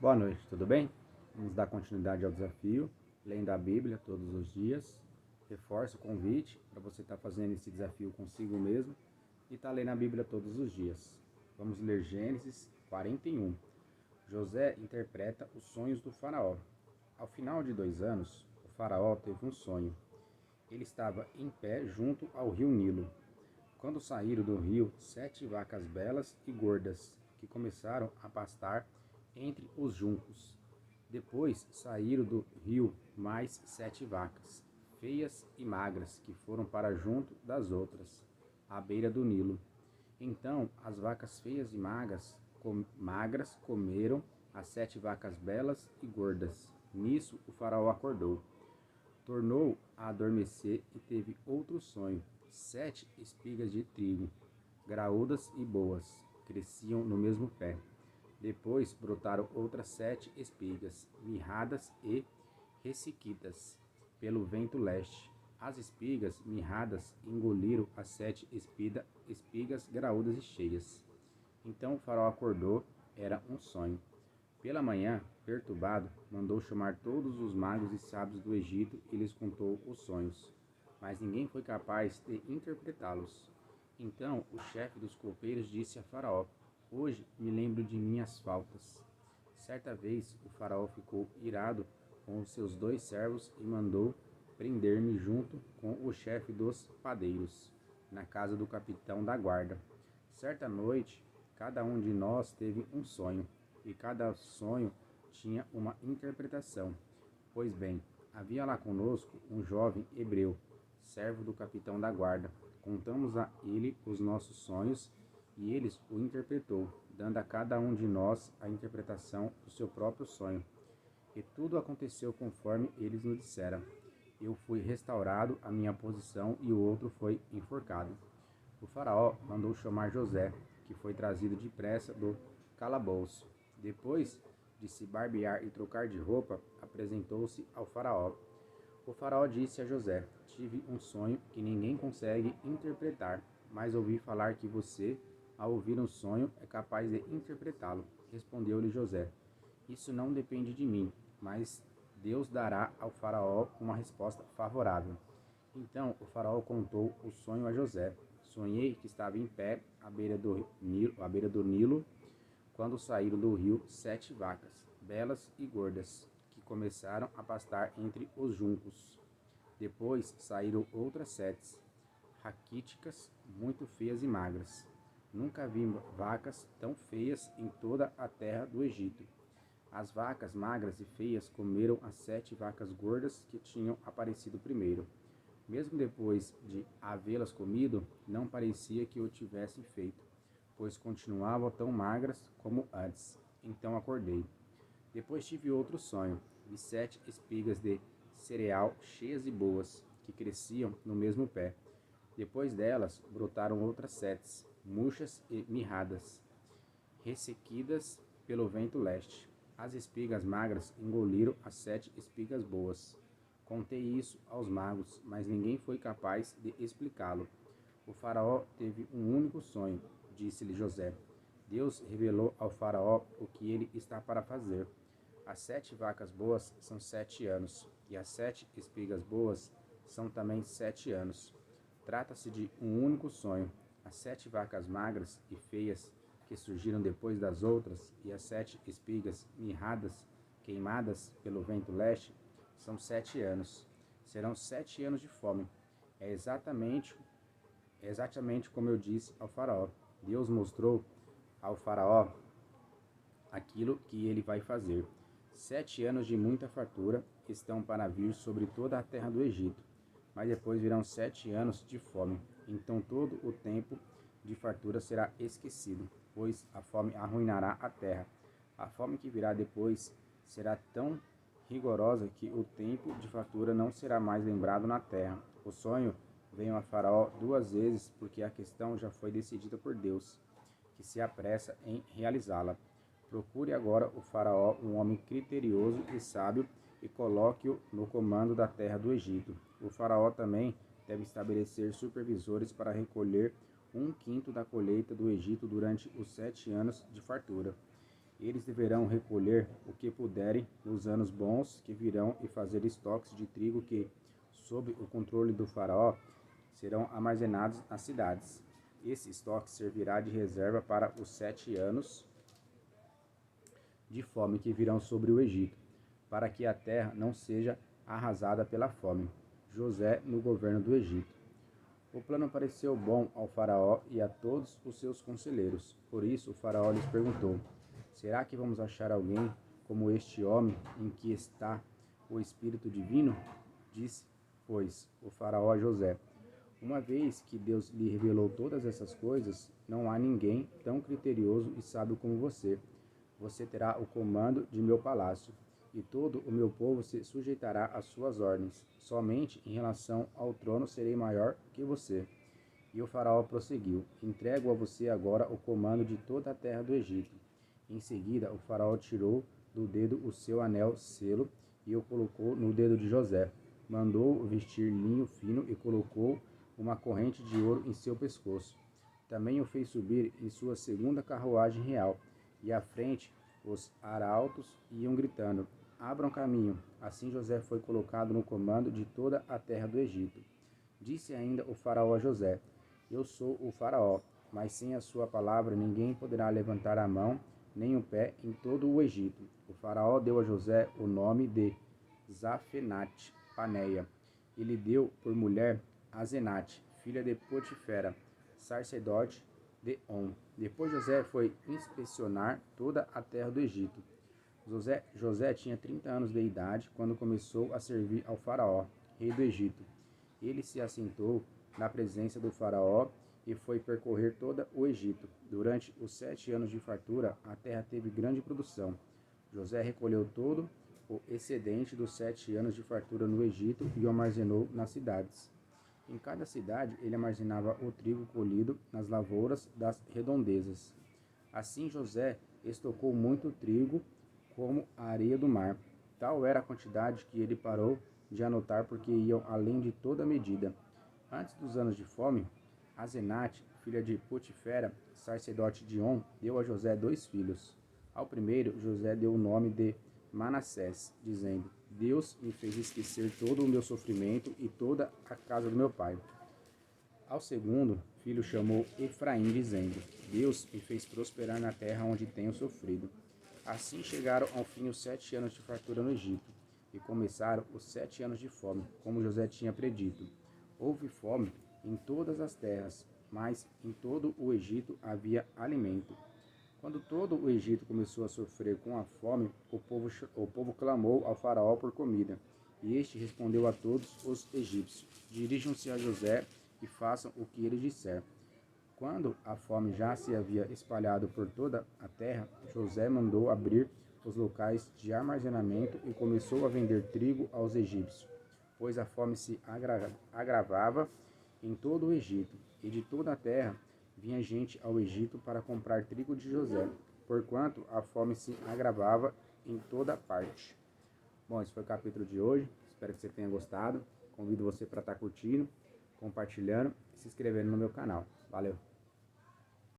Boa noite, tudo bem? Vamos dar continuidade ao desafio, lendo a Bíblia todos os dias. Reforço o convite para você estar fazendo esse desafio consigo mesmo e estar lendo a Bíblia todos os dias. Vamos ler Gênesis 41. José interpreta os sonhos do faraó. Ao final de 2 anos, o faraó teve um sonho. Ele estava em pé junto ao rio Nilo. Quando saíram do rio 7 vacas belas e gordas, que começaram a pastar entre os juncos. Depois saíram do rio mais 7 vacas, feias e magras, que foram para junto das outras, à beira do Nilo. Então as vacas feias e magras comeram as 7 vacas belas e gordas. Nisso o faraó acordou. Tornou a adormecer e teve outro sonho. 7 espigas de trigo, graúdas e boas, cresciam no mesmo pé. Depois brotaram outras 7 espigas, mirradas e ressequidas pelo vento leste. As espigas mirradas engoliram as 7 espigas graúdas e cheias. Então o faraó acordou, era um sonho. Pela manhã, perturbado, mandou chamar todos os magos e sábios do Egito e lhes contou os sonhos, mas ninguém foi capaz de interpretá-los. Então o chefe dos copeiros disse a Faraó: Hoje me lembro de minhas faltas. Certa vez o Faraó ficou irado com os seus 2 servos e mandou prender-me junto com o chefe dos padeiros, na casa do capitão da guarda. Certa noite, cada um de nós teve um sonho, e cada sonho tinha uma interpretação. Pois bem, havia lá conosco um jovem hebreu, servo do capitão da guarda. Contamos a ele os nossos sonhos e ele o interpretou, dando a cada um de nós a interpretação do seu próprio sonho. E tudo aconteceu conforme eles nos disseram. Eu fui restaurado à minha posição e o outro foi enforcado. O faraó mandou chamar José, que foi trazido depressa do calabouço. Depois de se barbear e trocar de roupa, apresentou-se ao faraó. O faraó disse a José: Tive um sonho que ninguém consegue interpretar, mas ouvi falar que você, ao ouvir um sonho, é capaz de interpretá-lo. Respondeu-lhe José: Isso não depende de mim, mas Deus dará ao faraó uma resposta favorável. Então o faraó contou o sonho a José. Sonhei que estava em pé à beira do Nilo, quando saíram do rio 7 vacas, belas e gordas, que começaram a pastar entre os juncos. Depois saíram outras 7, raquíticas, muito feias e magras. Nunca vi vacas tão feias em toda a terra do Egito. As vacas magras e feias comeram as 7 vacas gordas que tinham aparecido primeiro. Mesmo depois de havê-las comido, não parecia que o tivessem feito, pois continuavam tão magras como antes. Então acordei. Depois tive outro sonho. Vi 7 espigas de cereal cheias e boas, que cresciam no mesmo pé. Depois delas brotaram outras 7, murchas e mirradas, ressequidas pelo vento leste. As espigas magras engoliram as 7 espigas boas. Contei isso aos magos, mas ninguém foi capaz de explicá-lo. O faraó teve um único sonho, disse-lhe José. Deus revelou ao faraó o que ele está para fazer. As 7 vacas boas são 7 anos, e as 7 espigas boas são também 7 anos. Trata-se de um único sonho. As 7 vacas magras e feias que surgiram depois das outras, e as 7 espigas mirradas, queimadas pelo vento leste, são 7 anos. Serão 7 anos de fome. É exatamente como eu disse ao faraó. Deus mostrou ao faraó aquilo que ele vai fazer. 7 anos de muita fartura estão para vir sobre toda a terra do Egito, mas depois virão 7 anos de fome. Então todo o tempo de fartura será esquecido, pois a fome arruinará a terra. A fome que virá depois será tão rigorosa que o tempo de fartura não será mais lembrado na terra. O sonho veio a Faraó 2 vezes, porque a questão já foi decidida por Deus, que se apressa em realizá-la. Procure agora o Faraó um homem criterioso e sábio e coloque-o no comando da terra do Egito. O Faraó também deve estabelecer supervisores para recolher 1/5 da colheita do Egito durante os 7 anos de fartura. Eles deverão recolher o que puderem nos anos bons que virão e fazer estoques de trigo que, sob o controle do faraó, serão armazenados nas cidades. Esse estoque servirá de reserva para os 7 anos de fome que virão sobre o Egito, para que a terra não seja arrasada pela fome. José no governo do Egito. O plano pareceu bom ao faraó e a todos os seus conselheiros. Por isso o faraó lhes perguntou: será que vamos achar alguém como este homem em que está o Espírito Divino? Disse, pois, o faraó a José: uma vez que Deus lhe revelou todas essas coisas, não há ninguém tão criterioso e sábio como você. Você terá o comando de meu palácio, e todo o meu povo se sujeitará às suas ordens. Somente em relação ao trono serei maior que você. E o faraó prosseguiu: entrego a você agora o comando de toda a terra do Egito. Em seguida, o faraó tirou do dedo o seu anel selo e o colocou no dedo de José. Mandou vestir linho fino e colocou uma corrente de ouro em seu pescoço. Também o fez subir em sua segunda carruagem real, e à frente os arautos iam gritando: abram caminho. Assim José foi colocado no comando de toda a terra do Egito. Disse ainda o faraó a José: eu sou o faraó, mas sem a sua palavra ninguém poderá levantar a mão nem o pé em todo o Egito. O faraó deu a José o nome de Zafenate Paneia, e lhe deu por mulher Azenate, filha de Potifera, sacerdote de On. Depois José foi inspecionar toda a terra do Egito. José tinha 30 anos de idade quando começou a servir ao faraó, rei do Egito. Ele se assentou na presença do faraó e foi percorrer todo o Egito. Durante os 7 anos de fartura, a terra teve grande produção. José recolheu todo o excedente dos 7 anos de fartura no Egito e o armazenou nas cidades. Em cada cidade ele armazenava o trigo colhido nas lavouras das redondezas. Assim José estocou muito trigo como a areia do mar. Tal era a quantidade que ele parou de anotar porque iam além de toda medida. Antes dos anos de fome, Azenate, filha de Potifera, sacerdote de On, deu a José 2 filhos. Ao primeiro, José deu o nome de Manassés, dizendo: Deus me fez esquecer todo o meu sofrimento e toda a casa do meu pai. Ao segundo filho chamou Efraim, dizendo: Deus me fez prosperar na terra onde tenho sofrido. Assim chegaram ao fim os 7 anos de fartura no Egito, e começaram os 7 anos de fome, como José tinha predito. Houve fome em todas as terras, mas em todo o Egito havia alimento. Quando todo o Egito começou a sofrer com a fome, o povo clamou ao faraó por comida, e este respondeu a todos os egípcios: dirijam-se a José e façam o que ele disser. Quando a fome já se havia espalhado por toda a terra, José mandou abrir os locais de armazenamento e começou a vender trigo aos egípcios, pois a fome se agravava em todo o Egito, e de toda a terra vinha gente ao Egito para comprar trigo de José, porquanto a fome se agravava em toda parte. Bom, esse foi o capítulo de hoje. Espero que você tenha gostado. Convido você para estar curtindo, compartilhando e se inscrevendo no meu canal. Valeu!